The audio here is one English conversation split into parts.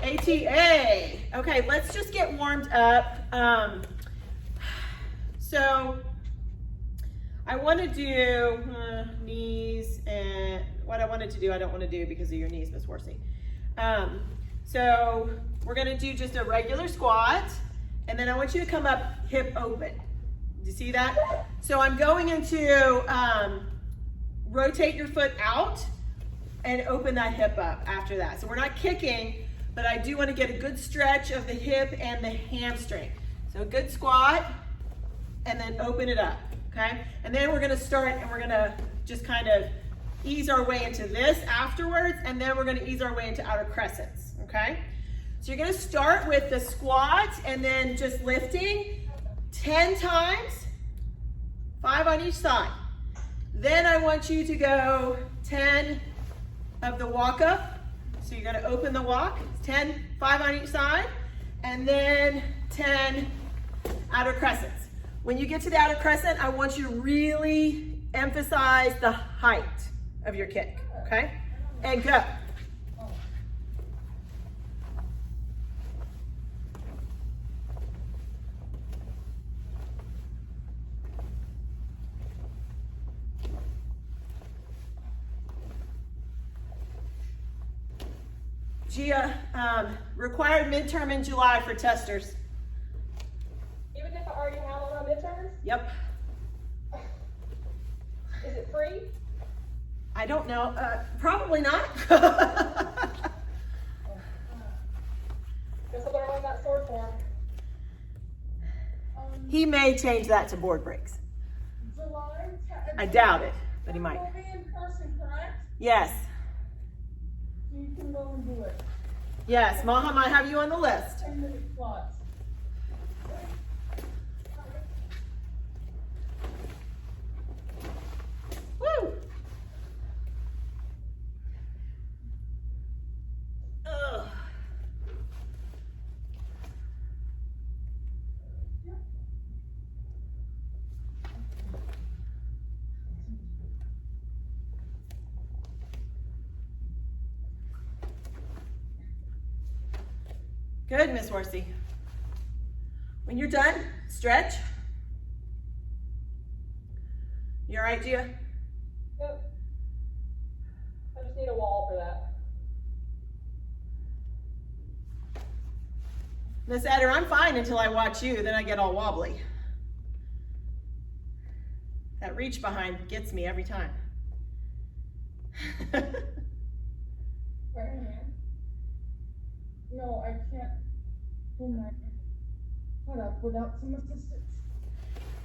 ATA. Okay, let's just get warmed up. So I want to do knees, and what I wanted to do, I don't want to do because of your knees, Miss Worsey. So we're going to do just a regular squat, and then I want you to come up hip open. Do you see that? So I'm going into rotate your foot out and open that hip up after that. So we're not kicking, but I do want to get a good stretch of the hip and the hamstring. So a good squat, and then open it up, okay? And then we're gonna start, and we're gonna just kind of ease our way into this afterwards, and then we're gonna ease our way into outer crescents, okay? So you're gonna start with the squat, and then just lifting 10 times, 5 on each side. Then I want you to go 10 of the walk up. So you're gonna open the walk, 10, 5 on each side, and then 10 outer crescents. When you get to the outer crescent, I want you to really emphasize the height of your kick, okay? And go. Gia, required midterm in July for testers. Even if I already have all my midterms? Yep. Is it free? I don't know. Probably not. Guess I'll learn on that sword form. He may change that to board breaks. July 10th. I doubt it, but he might. Will be in person, correct? Yes. So you can go and do it. Yes, Maha might have you on the list. 10-minute squats. Woo! Ugh. Good, Miss Worsey. When you're done, stretch. You all right, Gia? Yep. I just need a wall for that. Miss Eder, I'm fine until I watch you, then I get all wobbly. That reach behind gets me every time. Right hand. No, I can't pull my foot up without some assistance.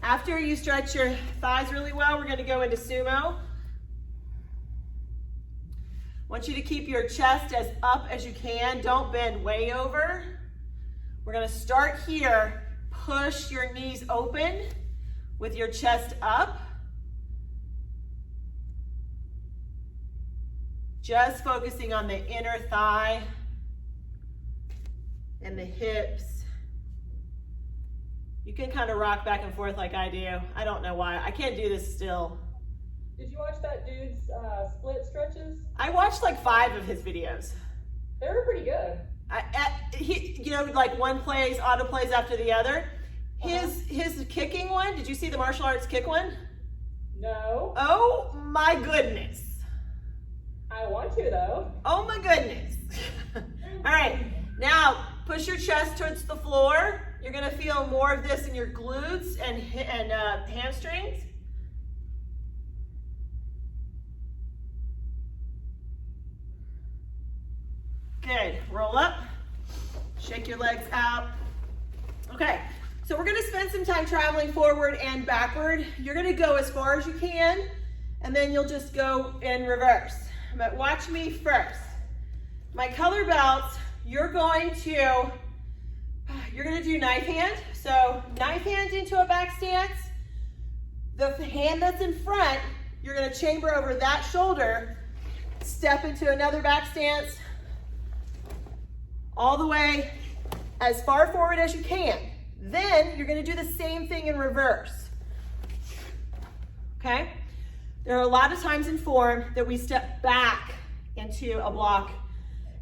After you stretch your thighs really well, we're gonna go into sumo. Want you to keep your chest as up as you can. Don't bend way over. We're gonna start here. Push your knees open with your chest up. Just focusing on the inner thigh and the hips. You can kind of rock back and forth like I do. I don't know why. I can't do this still. Did you watch that dude's split stretches? I watched like 5 of his videos. They were pretty good. You know, like one plays, auto plays after the other. His kicking one, did you see the martial arts kick one? No. Oh my goodness. I want to though. Oh my goodness. All right, now push your chest towards the floor. You're gonna feel more of this in your glutes and hamstrings. Good, roll up, shake your legs out. Okay, so we're gonna spend some time traveling forward and backward. You're gonna go as far as you can, and then you'll just go in reverse. But watch me first. My color belts, you're gonna do knife hand. So knife hand into a back stance. The hand that's in front, you're gonna chamber over that shoulder, step into another back stance, all the way as far forward as you can. Then you're gonna do the same thing in reverse, okay? There are a lot of times in form that we step back into a block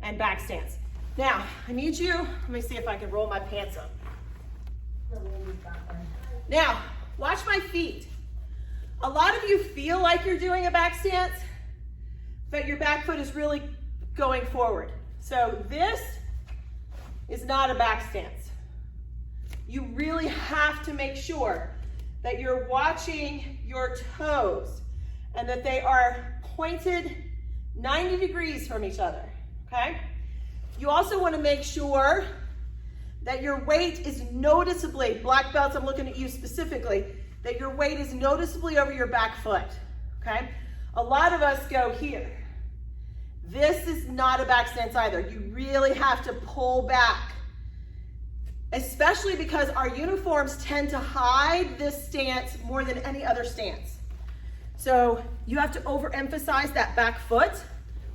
and back stance. Now, I need you, let me see if I can roll my pants up. Now, watch my feet. A lot of you feel like you're doing a back stance, but your back foot is really going forward. So this is not a back stance. You really have to make sure that you're watching your toes and that they are pointed 90 degrees from each other, okay? You also want to make sure that your weight is noticeably, black belts, I'm looking at you specifically, that your weight is noticeably over your back foot, okay? A lot of us go here. This is not a back stance either. You really have to pull back, especially because our uniforms tend to hide this stance more than any other stance. So you have to overemphasize that back foot,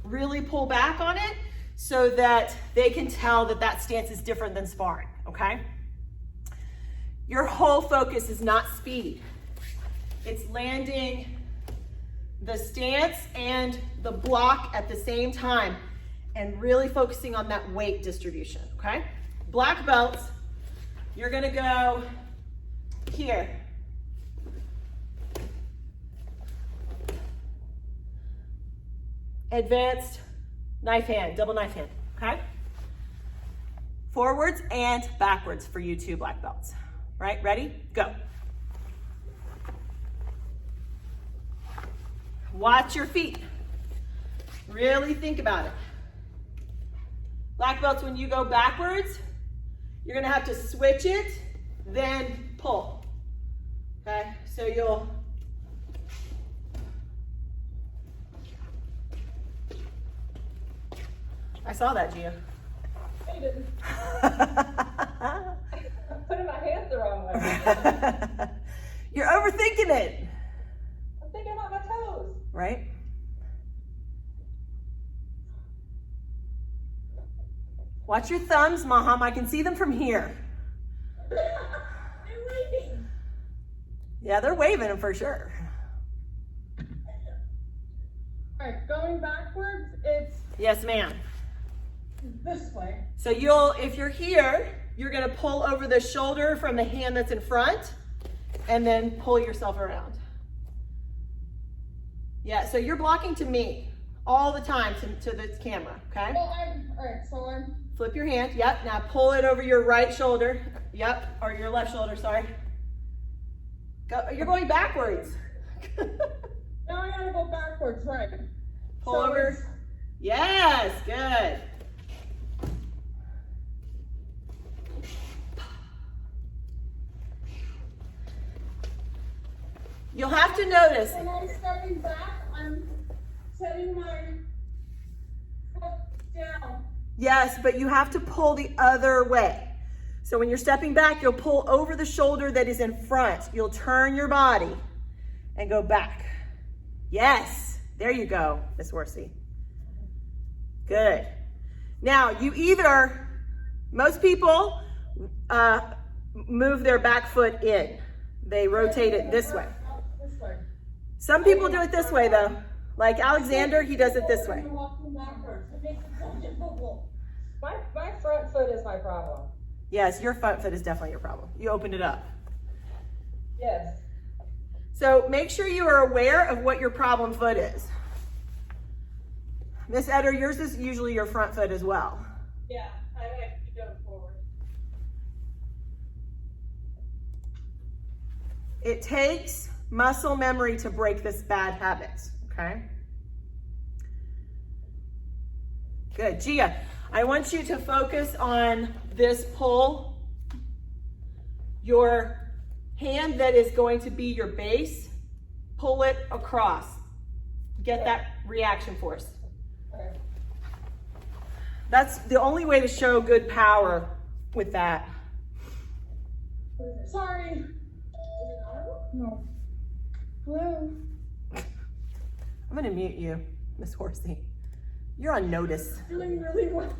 really pull back on it so that they can tell that that stance is different than sparring, okay? Your whole focus is not speed. It's landing the stance and the block at the same time and really focusing on that weight distribution, okay? Black belts, you're gonna go here. Advanced knife hand, double knife hand, okay? Forwards and backwards for you two black belts. Right, ready, go. Watch your feet. Really think about it. Black belts, when you go backwards, you're gonna have to switch it, then pull. Okay, so you'll, I saw that, Gia. I didn't. I'm putting my hands the wrong way. You're overthinking it. I'm thinking about my toes. Right? Watch your thumbs, Maham. I can see them from here. They're waving. Yeah, they're waving them for sure. All right, going backwards, it's Yes, ma'am. this way. So if you're here, you're gonna pull over the shoulder from the hand that's in front and then pull yourself around. Yeah, so you're blocking to me all the time to the camera, okay? Well, all right, so I'm, Flip your hand, yep. Now pull it over your right shoulder, yep, or your left shoulder, sorry. Go, you're going backwards. now I gotta go backwards, right? Pull So over. it's- Yes, good. You'll have to notice. When I'm stepping back, I'm setting my foot down. Yes, but you have to pull the other way. So when you're stepping back, you'll pull over the shoulder that is in front. You'll turn your body and go back. Yes, there you go, Miss Horsey. Good. Now, most people move their back foot in. They rotate it this way. This way. Some people do it this way though. Like Alexander, he does it this way. I'm walking backwards. It makes it so difficult. My front foot is my problem. Yes, your front foot is definitely your problem. You opened it up. Yes. So make sure you are aware of what your problem foot is. Miss Eder, yours is usually your front foot as well. Yeah, I have to go forward. It takes muscle memory to break this bad habit, okay? Good, Gia, I want you to focus on this pull. Your hand that is going to be your base, pull it across. Get that reaction force. Okay. That's the only way to show good power with that. Sorry. No. Hello. I'm gonna mute you, Miss Horsey. You're on notice. Doing really well.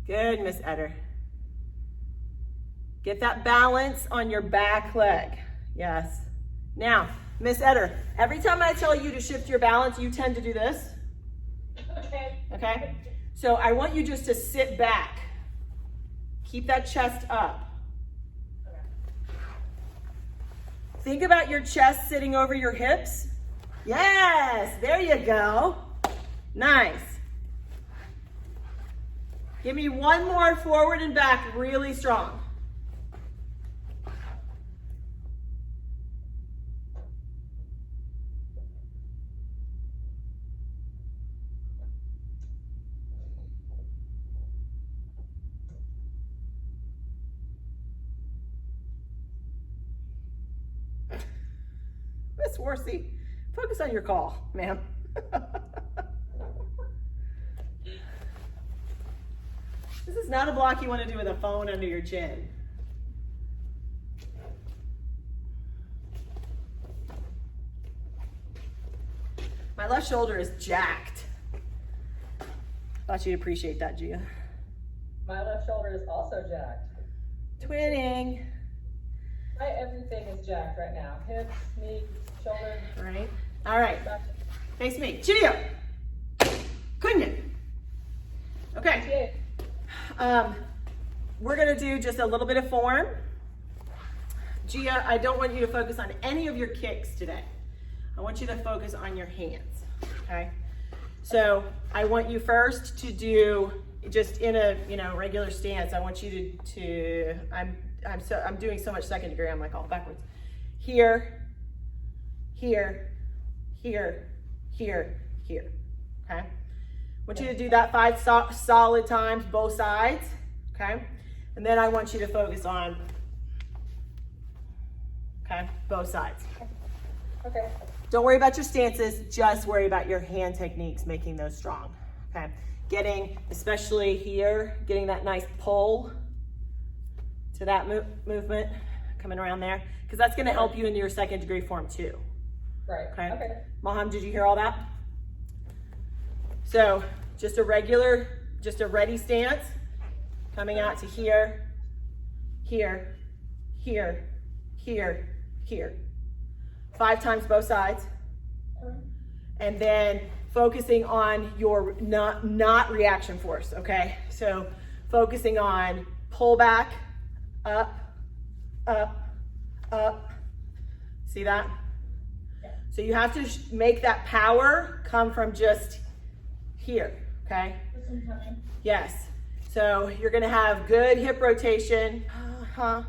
Good, Miss Eder. Get that balance on your back leg. Yes. Now, Miss Eder, every time I tell you to shift your balance, you tend to do this. Okay. Okay? So I want you just to sit back. Keep that chest up. Think about your chest sitting over your hips. Yes, there you go. Nice. Give me one more forward and back, really strong. Miss Worsey, focus on your call, ma'am. This is not a block you want to do with a phone under your chin. My left shoulder is jacked. Thought you'd appreciate that, Gia. My left shoulder is also jacked. Twinning. My everything is jacked right now. Hips, knees, shoulder. Right. All right. Back. Face me. Chia. Kunya. Okay. We're gonna do just a little bit of form. Gia, I don't want you to focus on any of your kicks today. I want you to focus on your hands, okay? So I want you first to do just in a regular stance. I want you to I'm doing so much second degree. I'm like all backwards. Here, here, here, here, here. Okay. I want you to do that 5 solid times, both sides. Okay. And then I want you to focus on, okay, both sides. Okay. Don't worry about your stances, just worry about your hand techniques, making those strong, okay? Getting, especially here, getting that nice pull to that movement, coming around there, because that's gonna help you in your second degree form too. Right. Okay. Okay. Maham, did you hear all that? So, just a ready stance, coming out to here, here, here, here, here. 5 times both sides. And then focusing on your not reaction force, okay? So focusing on pull back, up, up, up. See that? So you have to make that power come from just here, okay? Yes. So you're gonna have good hip rotation. You're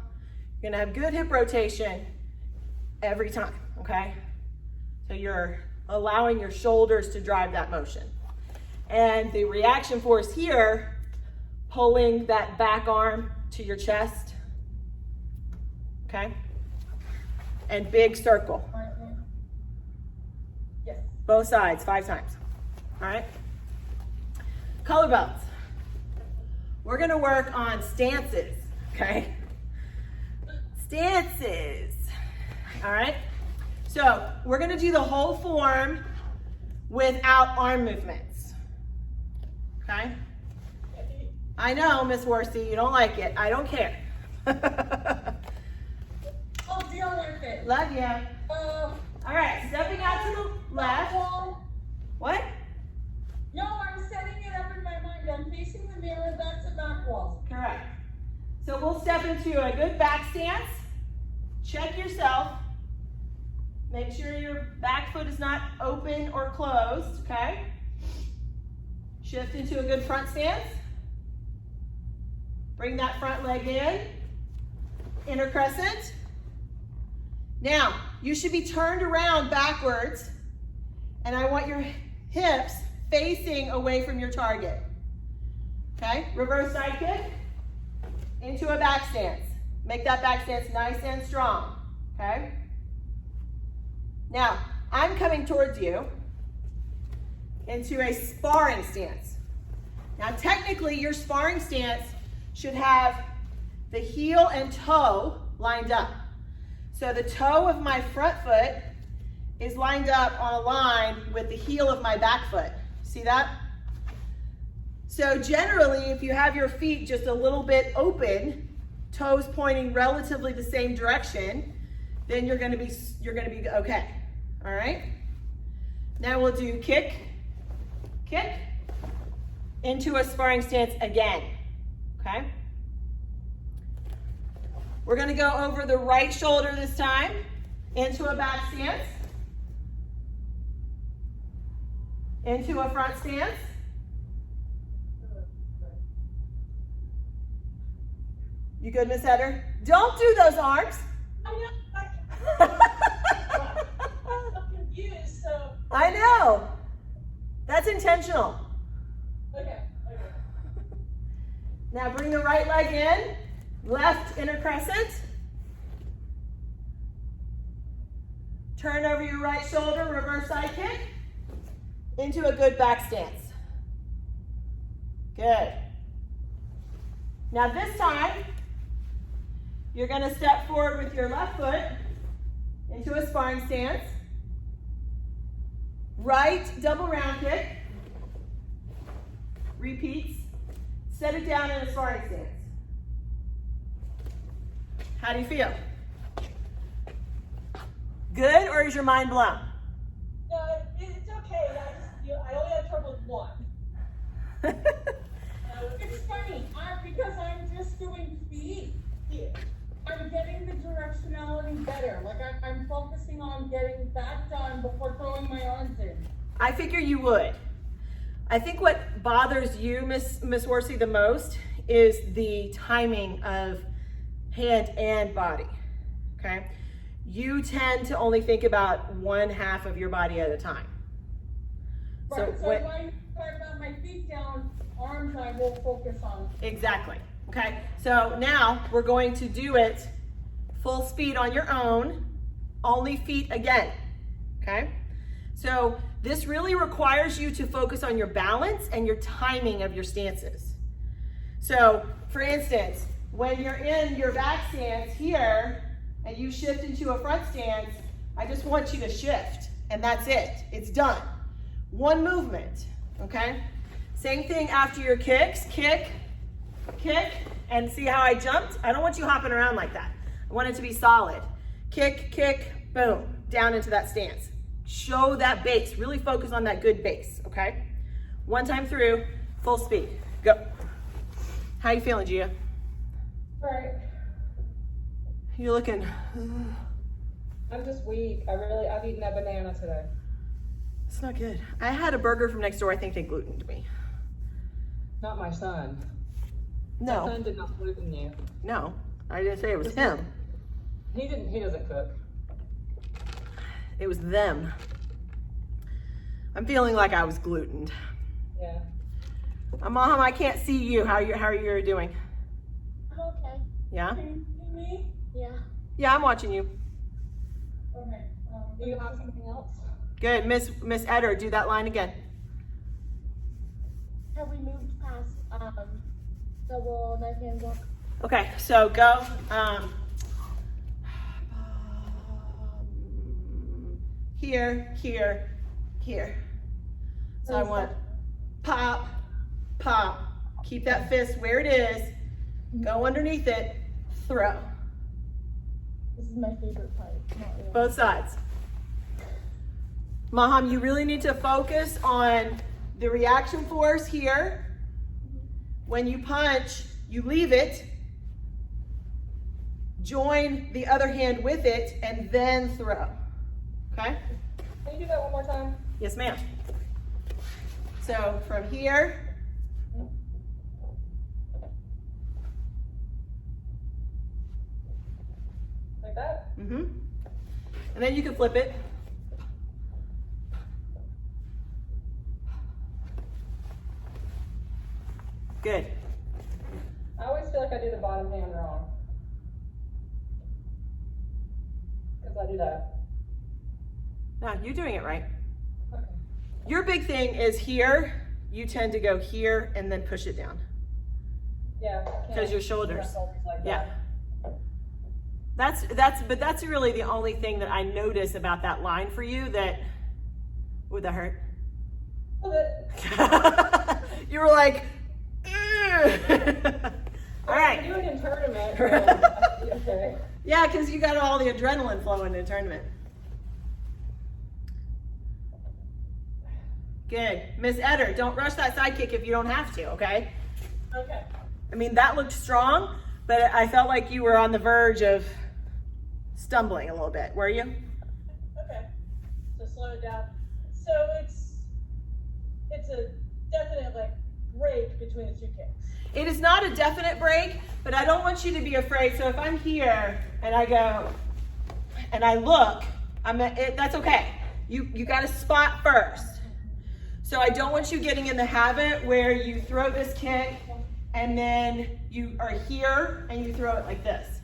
gonna have good hip rotation every time, okay? So you're allowing your shoulders to drive that motion. And the reaction force here, pulling that back arm to your chest, okay? And big circle. Yes. Both sides, 5 times, all right? Color belts. We're gonna work on stances, okay? Stances, all right? So we're gonna do the whole form without arm movements, okay? I know, Miss Worsey, you don't like it. I don't care. I'll deal with it. Love ya. All right, stepping out to the left. What? No, I'm setting it up in my mind. I'm facing the mirror. That's a back wall. Correct. So we'll step into a good back stance. Check yourself. Make sure your back foot is not open or closed, okay? Shift into a good front stance. Bring that front leg in. Inner crescent. Now, you should be turned around backwards, and I want your hips facing away from your target. Okay? Reverse side kick into a back stance. Make that back stance nice and strong. Okay? Now, I'm coming towards you into a sparring stance. Now, technically, your sparring stance should have the heel and toe lined up. So the toe of my front foot is lined up on a line with the heel of my back foot. See that? So generally, if you have your feet just a little bit open, toes pointing relatively the same direction, then you're gonna be okay. All right. Now we'll do kick, kick, into a sparring stance again. Okay. We're gonna go over the right shoulder this time, into a back stance, into a front stance. You good, Miss Eder? Don't do those arms. I'm confused, so. I know. That's intentional. Okay. Now bring the right leg in, left inner crescent. Turn over your right shoulder, reverse side kick, into a good back stance. Good. Now this time, you're gonna step forward with your left foot into a sparring stance. Right double round kick. Repeats. Set it down in a sparring stance. How do you feel? Good, or is your mind blown? No, it's okay. I only had trouble with one. It's funny, because I'm just doing feet here. I'm getting the directionality better. Like I'm focusing on getting that done before throwing my arms in. I figure you would. I think what bothers you, Miss Worsey, the most is the timing of hand and body, okay? You tend to only think about one half of your body at a time. Right, so when I got my feet down, arms I will focus on. Exactly, okay? So now we're going to do it full speed on your own, only feet again, okay? So this really requires you to focus on your balance and your timing of your stances. So for instance, when you're in your back stance here and you shift into a front stance, I just want you to shift and that's it, it's done. One movement, okay? Same thing after your kicks, kick, kick, and see how I jumped? I don't want you hopping around like that. I want it to be solid. Kick, kick, boom, down into that stance. Show that base, really focus on that good base, okay? One time through, full speed, go. How you feeling, Gia? Right. You're looking, I'm just weak. I've eaten a banana today. it's not good. I had a burger from next door, I think they glutened me. Not my son. My No, son did not gluten you. no, I didn't say it was him. He doesn't cook. It was them. I'm feeling like I was glutened. Yeah. Mom, I can't see you. How are you doing? I'm okay. Yeah? Me? Yeah. Yeah, I'm watching you. Okay. Do you have something else? Good, Miss Eder, do that line again. Have we moved past double knife hand walk? Okay, so go. Here, here, here. So I want pop, pop. Keep that fist where it is. Go underneath it. Throw. This is my favorite part. Not really. Both sides. Maham, you really need to focus on the reaction force here. When you punch, you leave it. Join the other hand with it and then throw. Okay? Can you do that one more time? Yes, ma'am. So from here, Like that? and then you can flip it. Good. I always feel like I do the bottom hand wrong. Because I do that. No, you're doing it right. Okay. Your big thing is here. You tend to go here and then push it down. Yeah. Because your shoulders. Like Yeah. that. But that's really the only thing that I notice about that line for you that, would that hurt? A little bit. You were like, "Ugh." All I right. do it in tournament. So okay. Yeah, because you got all the adrenaline flowing in the tournament. Good. Miss Eder, don't rush that side kick if you don't have to, okay? Okay. I mean, that looked strong, but I felt like you were on the verge of stumbling a little bit. Were you? Okay. So slow it down. So it's a definite like break between the two kicks. It is not a definite break, but I don't want you to be afraid. So if I'm here and I go and I look, that's okay. You got to spot first. So I don't want you getting in the habit where you throw this kick and then you are here and you throw it like this.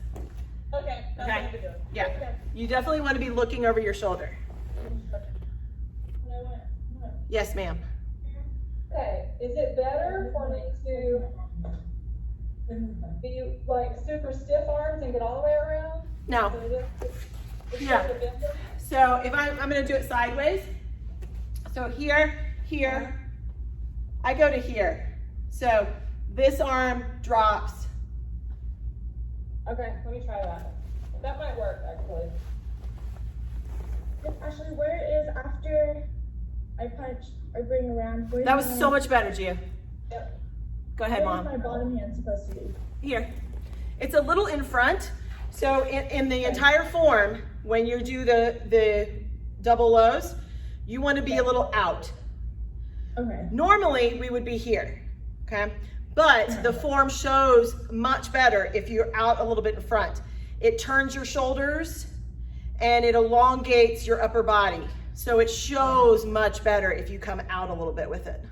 Okay. That's Okay. what I'm doing. Yeah. Okay. You definitely want to be looking over your shoulder. Yes, ma'am. Okay, is it better for me to be like super stiff arms and get all the way around? No. Yeah. So if I'm going to do it sideways. So here, I go to here. So this arm drops. Okay, let me try that. That might work actually. Actually, where it is after I punch or bring around. That was so much better, Gia. Yep. Go ahead, Where's Mom. my bottom hand supposed to be? Here. It's a little in front. So in the entire form, when you do the double lows, you want to be a little out. Okay. Normally, we would be here, okay? But the form shows much better if you're out a little bit in front. It turns your shoulders and it elongates your upper body. So it shows much better if you come out a little bit with it.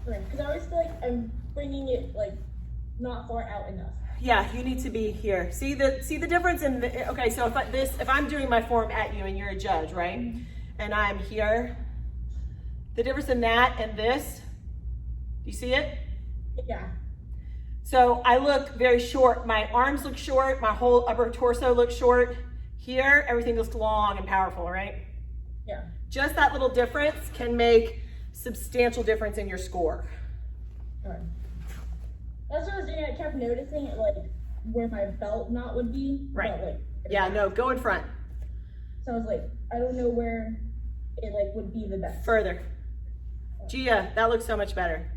Okay. Because I always feel like I'm bringing it like not far out enough. Yeah, you need to be here. See the difference in the, okay, so if I'm doing my form at you and you're a judge, right? Mm-hmm. And I'm here, the difference in that and this, do you see it? Yeah. So I look very short. My arms look short. My whole upper torso looks short. Here, everything looks long and powerful, right? Yeah. Just that little difference can make substantial difference in your score. Okay. That's what I was doing. I kept noticing it, like where my belt knot would be. Right. But, like, Yeah, no, go in front. So I was like, I don't know where it like would be the best. Further. Gia, that looks so much better.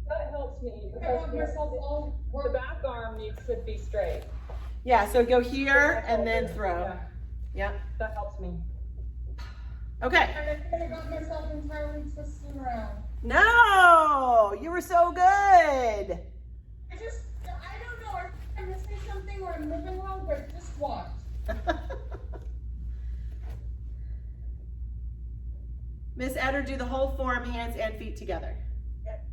That helps me because the back arm needs to be straight. Yeah, so go here and then throw. Yeah, Yeah. that helps me. Okay. And I think I got myself entirely twisted around. No, you were so good. I don't know, I'm missing something or I'm moving wrong, but just watch. Miss Eder, do the whole form, hands and feet together. Yep.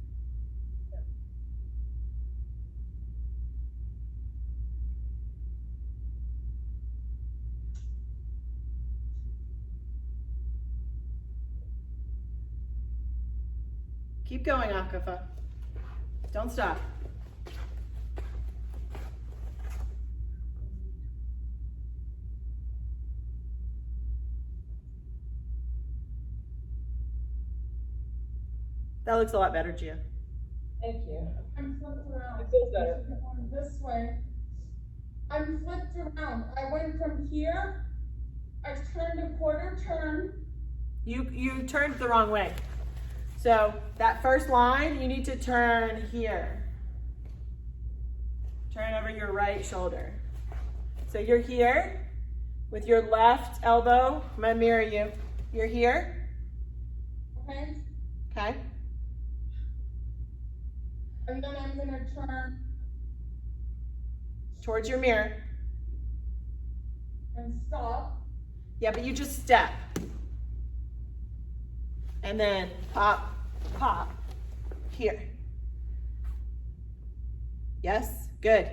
Keep going, Akafa. Don't stop. That looks a lot better, Gia. Thank you. I'm flipped around. It feels better. This way. I'm flipped around. I went from here. I turned a quarter turn. You turned the wrong way. So that first line, you need to turn here. Turn over your right shoulder. So you're here with your left elbow. I'm gonna mirror you. You're here, Okay. okay? And then I'm gonna turn Towards your mirror. and stop. Yeah, but you just step. And then pop, pop, here. Yes, good.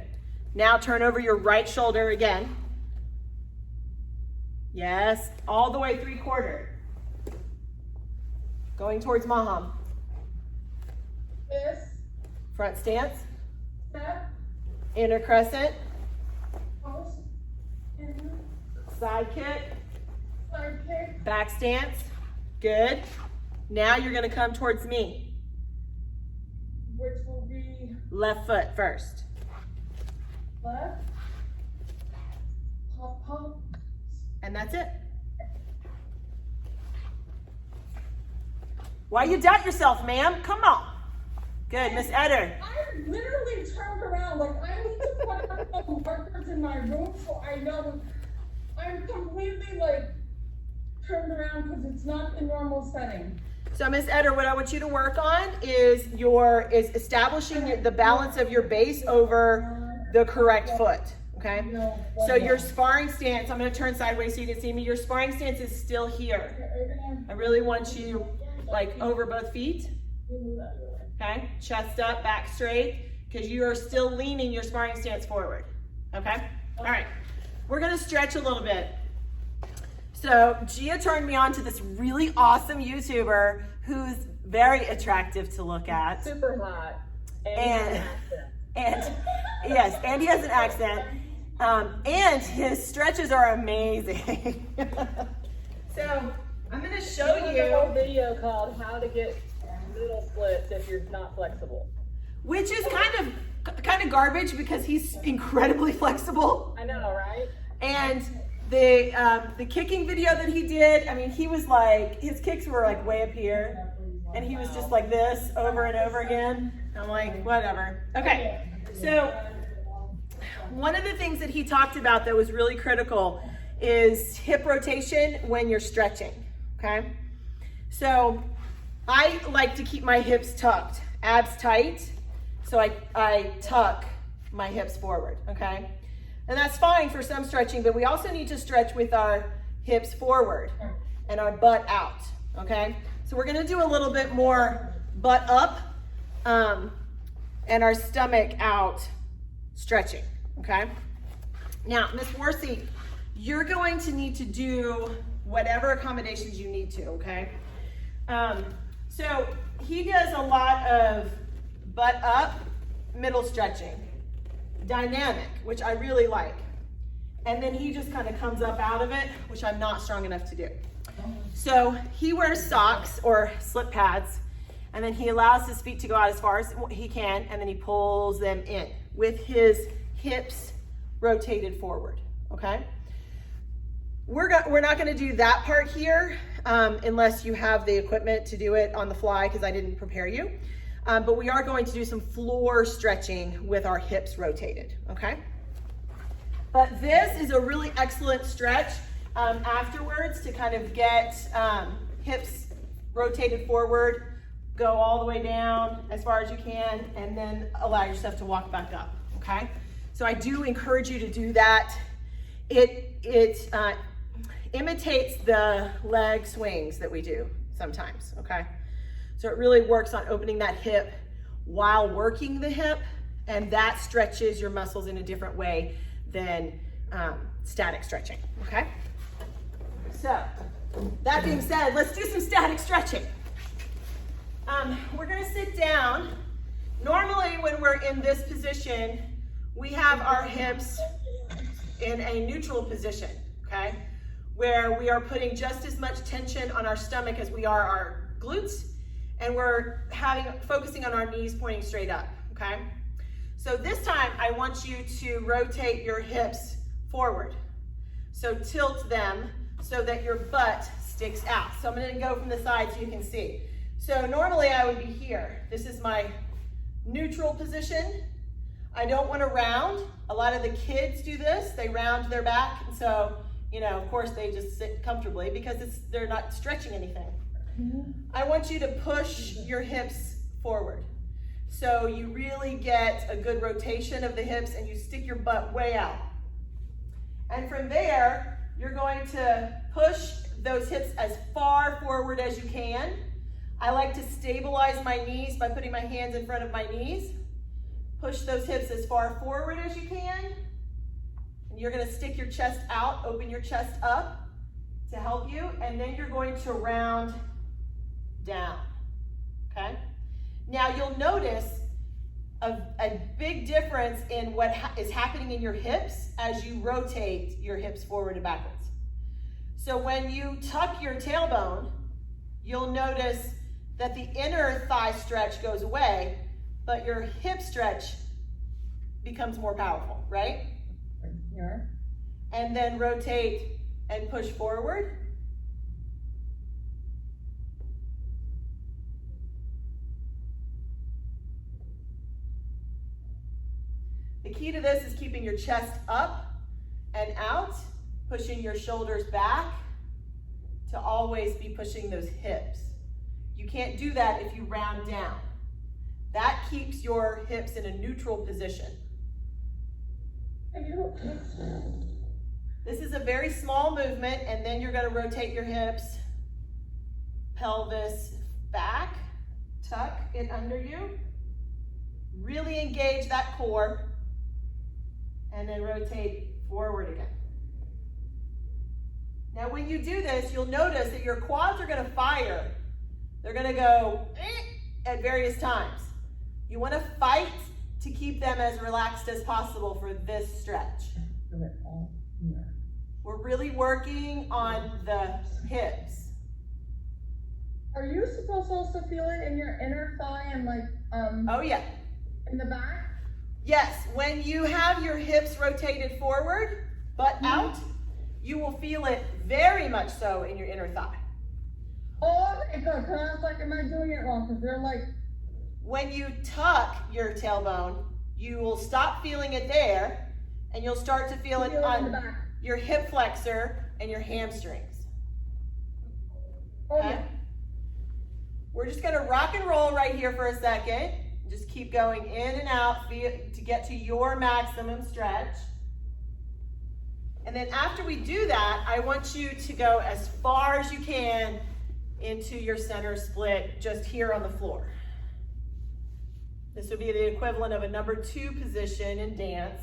Now turn over your right shoulder again. Yes, all the way 3/4. Going towards Maham. This, Front stance, step, inner crescent, post, and side kick, side kick. back stance. Good. Now you're gonna come towards me. Which will be Left foot first. left. And that's it. Why you doubt yourself, ma'am? Come on. Good, Miss Eder. I literally turned around, like I need to put up some markers in my room so I know I'm completely like turned around because it's not the normal setting. So Miss Eder, what I want you to work on is establishing the balance of your base over the correct foot. Okay? So your sparring stance, I'm going to turn sideways so you can see me. Your sparring stance is still here. I really want you like over both feet. Okay? Chest up, back straight, because you are still leaning your sparring stance forward. Okay? All right. We're going to stretch a little bit. So Gia turned me on to this really awesome YouTuber who's very attractive to look at. Super hot. And yes, and he has an accent. And his stretches are amazing. So I'm going to show you a whole video called "How to Get Middle Splits If You're Not Flexible," which is kind of garbage because he's incredibly flexible. I know, right? And the kicking video that he did, I mean, he was like, his kicks were like way up here, and he was just like this over and over again. I'm like, whatever. Okay, so one of the things that he talked about that was really critical is hip rotation when you're stretching, okay? So I like to keep my hips tucked, abs tight, so I tuck my hips forward, okay? And that's fine for some stretching, but we also need to stretch with our hips forward and our butt out, okay? So we're gonna do a little bit more butt up and our stomach out stretching, okay? Now, Miss Worsey, you're going to need to do whatever accommodations you need to, okay? So he does a lot of butt up, middle stretching. Dynamic, which I really like. And then he just kind of comes up out of it, which I'm not strong enough to do. So he wears socks or slip pads, and then he allows his feet to go out as far as he can, and then he pulls them in with his hips rotated forward, okay? We're not gonna do that part here unless you have the equipment to do it on the fly, because I didn't prepare you. But we are going to do some floor stretching with our hips rotated, okay? But this is a really excellent stretch afterwards to kind of get hips rotated forward, go all the way down as far as you can, and then allow yourself to walk back up, okay? So I do encourage you to do that. It imitates the leg swings that we do sometimes, okay? So it really works on opening that hip while working the hip, and that stretches your muscles in a different way than static stretching, okay? So that being said, let's do some static stretching. We're gonna sit down. Normally when we're in this position, we have our hips in a neutral position, okay? Where we are putting just as much tension on our stomach as we are our glutes, and we're focusing on our knees pointing straight up, okay? So this time I want you to rotate your hips forward. So tilt them so that your butt sticks out. So I'm gonna go from the side so you can see. So normally I would be here. This is my neutral position. I don't wanna round. A lot of the kids do this. They round their back. And so, you know, of course they just sit comfortably because they're not stretching anything. I want you to push your hips forward. So you really get a good rotation of the hips and you stick your butt way out. And from there, you're going to push those hips as far forward as you can. I like to stabilize my knees by putting my hands in front of my knees. Push those hips as far forward as you can. And you're gonna stick your chest out, open your chest up to help you, and then you're going to round down, okay? Now you'll notice a big difference in what is happening in your hips as you rotate your hips forward and backwards. So when you tuck your tailbone, you'll notice that the inner thigh stretch goes away, but your hip stretch becomes more powerful, right? Here. and then rotate and push forward. The key to this is keeping your chest up and out, pushing your shoulders back to always be pushing those hips. You can't do that if you round down. That keeps your hips in a neutral position. This is a very small movement, and then you're going to rotate your hips, pelvis back, tuck it under you, really engage that core, and then rotate forward again. Now when you do this, you'll notice that your quads are going to fire. They're going to go at various times. You want to fight to keep them as relaxed as possible for this stretch. We're really working on the hips. Are you supposed to also feel it in your inner thigh and like Oh yeah. in the back? Yes, when you have your hips rotated forward, butt out, you will feel it very much so in your inner thigh. Oh, because I was like, am I doing it wrong? Because they're like, when you tuck your tailbone, you will stop feeling it there, and you'll start to feel it in the on back. your hip flexor and your hamstrings. Oh Okay? yeah. We're just gonna rock and roll right here for a second. Just keep going in and out to get to your maximum stretch. And then after we do that, I want you to go as far as you can into your center split just here on the floor. This would be the equivalent of a number 2 position in dance.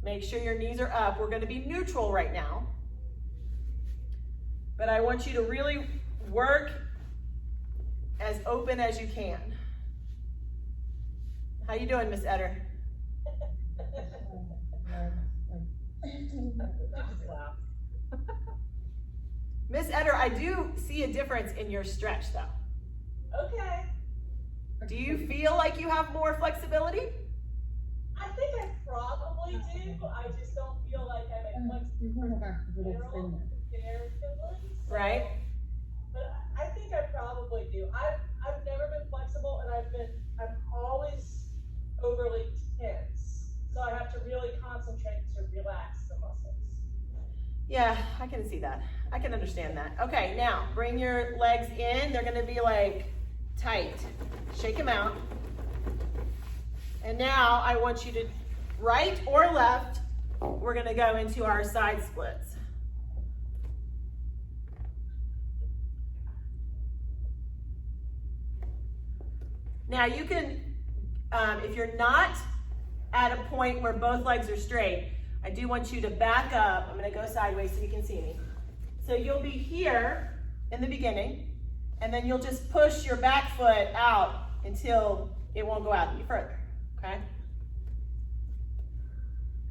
Make sure your knees are up. We're going to be neutral right now. But I want you to really work as open as you can. How you doing, Miss Etter? Miss Etter, I do see a difference in your stretch though. Okay. Do you feel like you have more flexibility? I think I probably do. I just don't feel like I'm flexible comparatively. So, Right? But I think I probably do. I've never been flexible, and I'm always overly tense. So I have to really concentrate to relax the muscles. Yeah, I can see that. I can understand that. Okay, now bring your legs in. They're gonna be like tight. Shake them out. And now I want you to, right or left, we're gonna go into our side splits. Now you can, if you're not at a point where both legs are straight, I do want you to back up. I'm gonna go sideways so you can see me. So you'll be here in the beginning, and then you'll just push your back foot out until it won't go out any further, okay?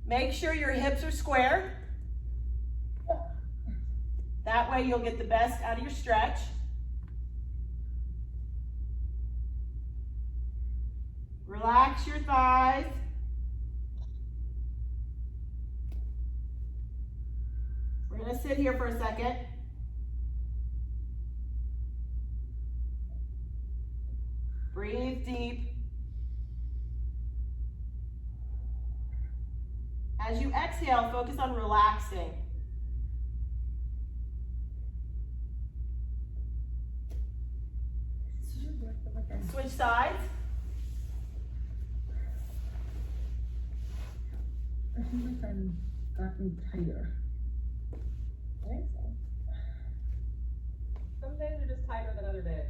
Make sure your hips are square. That way you'll get the best out of your stretch. Relax your thighs. We're gonna sit here for a second. Breathe deep. As you exhale, focus on relaxing. Switch sides. I feel like I'm gotten tighter. I think so. Some days are just tighter than other days.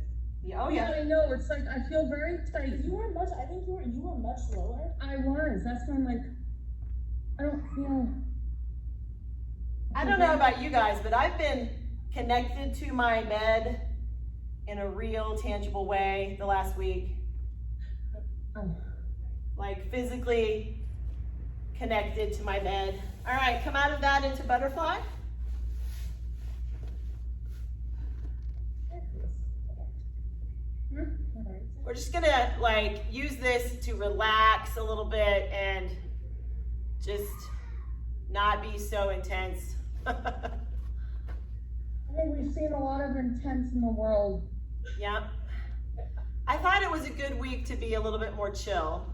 Yeah, oh yeah. I know, it's like, I feel very tight. I think you were much lower. I was, that's why I'm like, I don't feel. I don't know about you guys, but I've been connected to my bed in a real tangible way the last week. Oh. Like physically connected to my bed. All right, come out of that into butterfly. We're just gonna like use this to relax a little bit and just not be so intense. I think we've seen a lot of intense in the world. Yeah. I thought it was a good week to be a little bit more chill.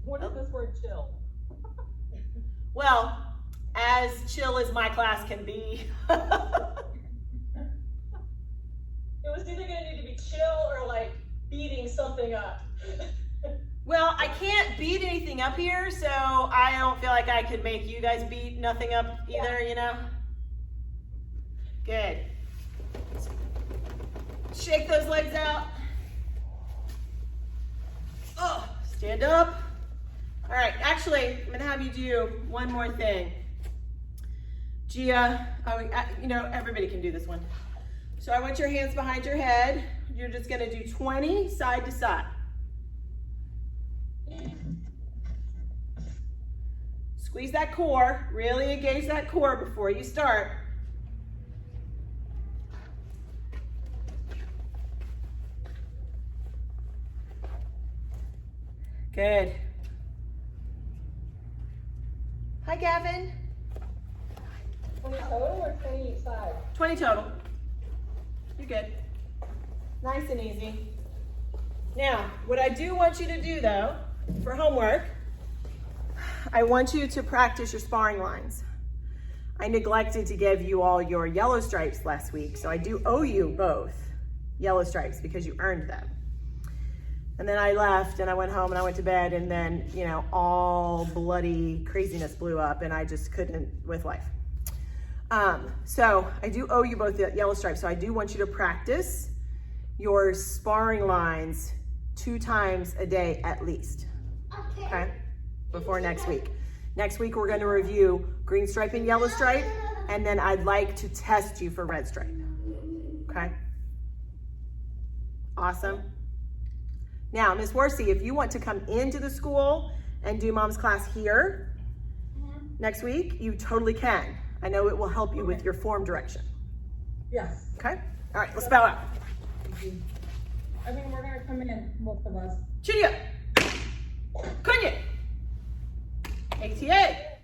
What is this word chill? Well, as chill as my class can be. It was either gonna need to be chill or like beating something up. Well, I can't beat anything up here, so I don't feel like I could make you guys beat nothing up either, you know? Good. Shake those legs out. Oh, stand up. All right, actually, I'm gonna have you do one more thing. Gia, you know, everybody can do this one. So I want your hands behind your head. You're just gonna do 20 side to side. Squeeze that core, really engage that core before you start. Good. Hi, Gavin. 20 total or 20 each side? 20 total. You're good. Nice and easy. Now, what I do want you to do though, for homework, I want you to practice your sparring lines. I neglected to give you all your yellow stripes last week, so I do owe you both yellow stripes because you earned them. And then I left and I went home and I went to bed, and then, you know, all bloody craziness blew up and I just couldn't with life. So I do owe you both the yellow stripes. So I do want you to practice your sparring lines 2 times a day at least. Okay? Before next week. Next week we're going to review green stripe and yellow stripe, and then I'd like to test you for red stripe. Okay? Awesome. Now, Ms. Horsey, if you want to come into the school and do mom's class here next week, you totally can. I know it will help you with your form direction. Yes. Okay? All right, let's bow out. I think we're gonna come in, both of us. Chudia. Kunye. ATA.